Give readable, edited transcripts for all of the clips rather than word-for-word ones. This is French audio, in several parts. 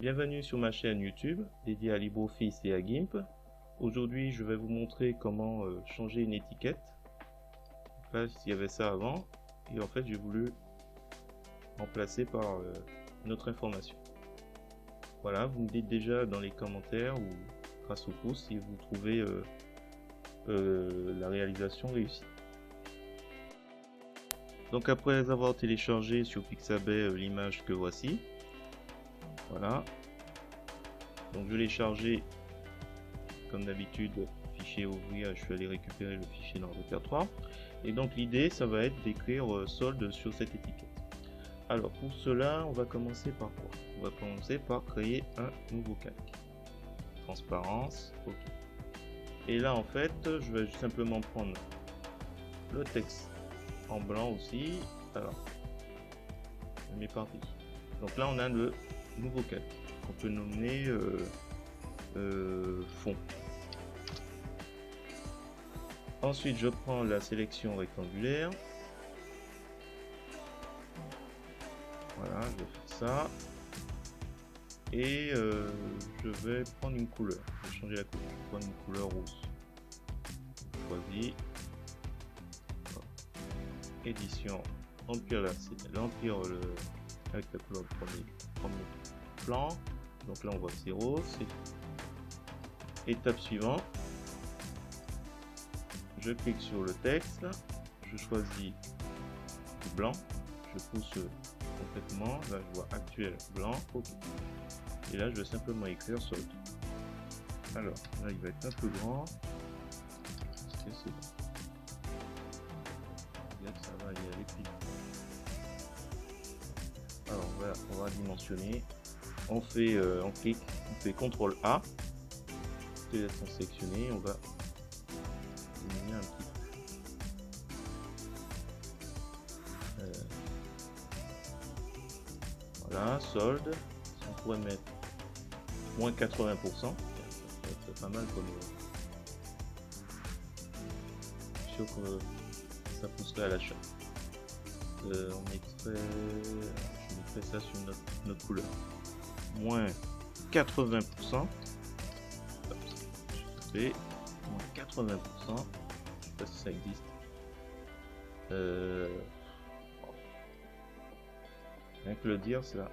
Bienvenue sur ma chaîne YouTube dédiée à LibreOffice et à GIMP. Aujourd'hui, je vais vous montrer comment changer une étiquette. Là, il y avait ça avant et en fait, j'ai voulu remplacer par une autre information. Voilà, vous me dites déjà dans les commentaires ou grâce au pouce si vous trouvez la réalisation réussie. Donc après avoir téléchargé sur Pixabay l'image que voici, voilà. Donc je l'ai chargé comme d'habitude, fichier ouvrir, je suis allé récupérer le fichier dans le répertoire. Et donc l'idée, ça va être d'écrire solde sur cette étiquette. Alors pour cela, on va commencer par quoi? On va commencer par créer un nouveau calque. Transparence, ok. Et là en fait, je vais simplement prendre le texte en blanc aussi. Alors, je m'éparpille. Donc là on a le nouveau calque qu'on peut nommer fond. Ensuite, je prends la sélection rectangulaire. Voilà, je vais faire ça. Et je vais prendre une couleur. Je vais changer la couleur. Je vais prendre une couleur rouge. Choisis. Édition. Remplir avec la couleur du premier plan. Donc là, on voit que c'est rose. Étape suivante. Je clique sur le texte. Je choisis du blanc. Je pousse complètement. Là, je vois actuel blanc. OK. Et là, je vais simplement écrire solde. Alors, là, il va être un peu grand. Est-ce que c'est bon? Là, ça va aller avec lui. Alors, on va dimensionner. On fait, on clique, on fait CTRL A. Les lettres sont sélectionnées. On va diminuer un petit peu. Voilà, solde. On pourrait mettre moins 80%. C'est pas mal comme sûr que ça pousserait à l'achat. On mettrait, je mettrais ça sur notre couleur. Moins 80%. Je fais moins 80%. Je sais pas si ça existe. Rien que le dire, c'est là.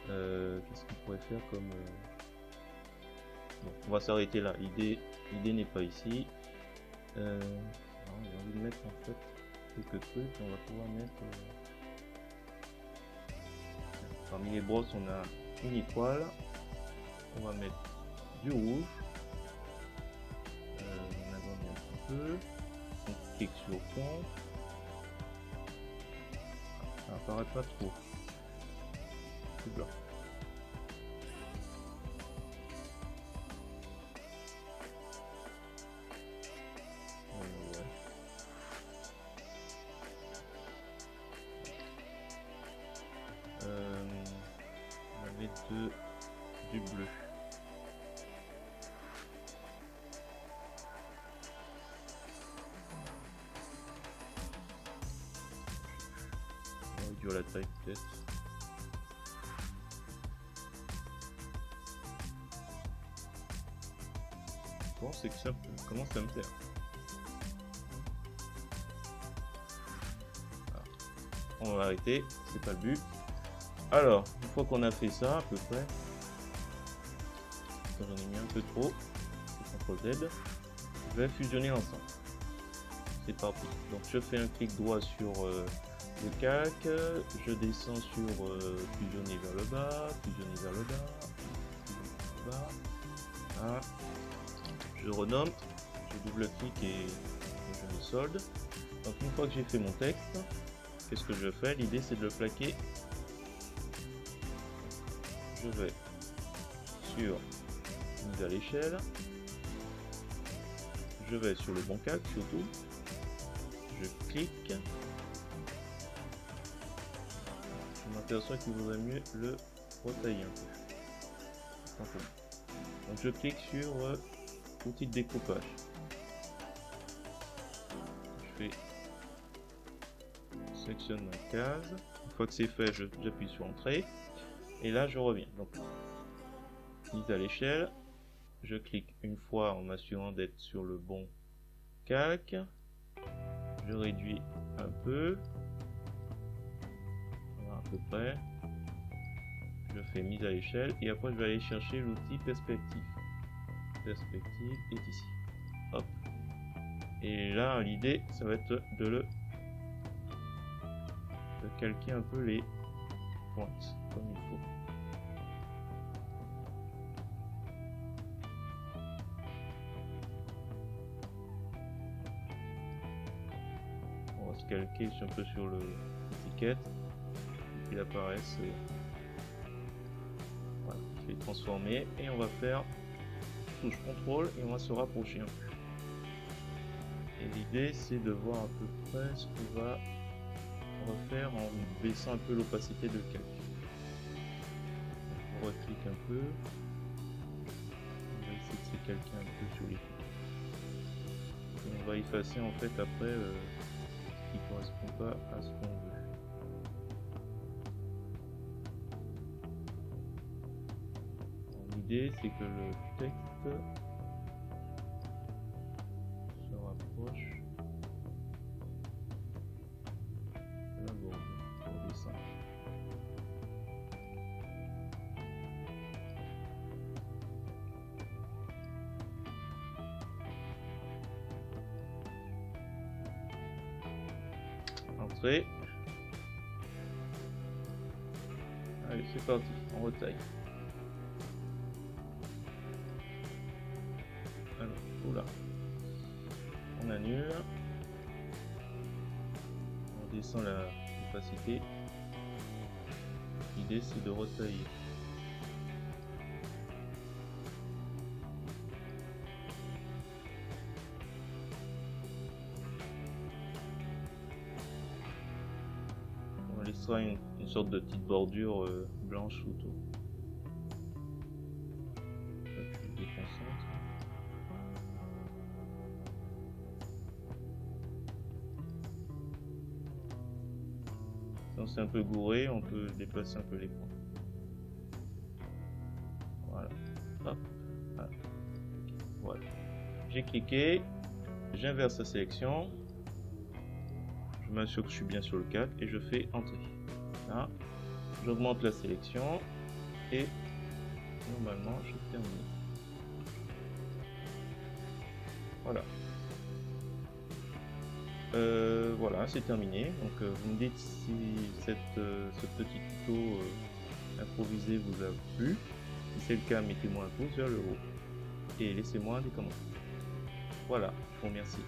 Qu'est-ce qu'on pourrait faire comme bon, on va s'arrêter là. L'idée n'est pas ici. J'ai envie de mettre en fait quelques trucs. On va pouvoir mettre parmi les brosses, on a une étoile. On va mettre du rouge. On agrandit un petit peu. On clique sur fond. Ça apparaît pas trop. C'est blanc. On va mettre du bleu. On va réduire la taille peut-être. Bon, c'est que ça commence à me plaire. Alors, on va arrêter, c'est pas le but. Alors, une fois qu'on a fait ça à peu près, j'en ai mis un peu trop, CTRL Z, je vais fusionner ensemble. C'est parti. Donc je fais un clic droit sur le calque, je descends sur fusionner vers le bas, fusionner vers le bas, fusionner vers le bas. Voilà. Je renomme, je double-clique et je mets solde. Donc une fois que j'ai fait mon texte, qu'est-ce que je fais? L'idée c'est de le plaquer. Je vais sur mise à l'échelle, je vais sur le bon calque surtout, je clique, je m'aperçois qu'il vaudrait mieux le retailler un peu. Donc je clique sur outil de découpage, je fais sélectionne ma case, une fois que c'est fait j'appuie sur entrée. Et là, je reviens. Donc, mise à l'échelle. Je clique une fois en m'assurant d'être sur le bon calque. Je réduis un peu. Voilà, à peu près. Je fais mise à l'échelle et après je vais aller chercher l'outil perspective. Perspective est ici. Hop. Et là, l'idée, ça va être de calquer un peu les pointes comme il faut. On va se calquer un peu sur l'étiquette pour qu'il apparaisse. Voilà, je vais transformer et on va faire touche contrôle et on va se rapprocher un peu. Et l'idée, c'est de voir à peu près ce qu'on va refaire en baissant un peu l'opacité de calque. On reclique un peu. On va essayer de se calquer un peu sur les côtés. Et on va effacer en fait après ce qui ne correspond pas à ce qu'on veut. L'idée, c'est que le texte se rapproche de la bordure pour descendre. Entrée. Allez, c'est parti, on retaille. Alors, oula. On annule. On descend l'opacité. L'idée, c'est de retailler. On laissera une sorte de petite bordure blanche autour. Je déconcentre. Si c'est un peu gouré, on peut déplacer un peu les points. Voilà. Hop. Voilà. J'ai cliqué. J'inverse la sélection. Je m'assure que je suis bien sur le cadre et je fais entrer. Là, j'augmente la sélection et normalement je termine. Voilà. Voilà, c'est terminé. Donc vous me dites si ce petit tuto improvisé vous a plu. Si c'est le cas, mettez-moi un pouce vers le haut et laissez-moi des commentaires. Voilà, je vous remercie.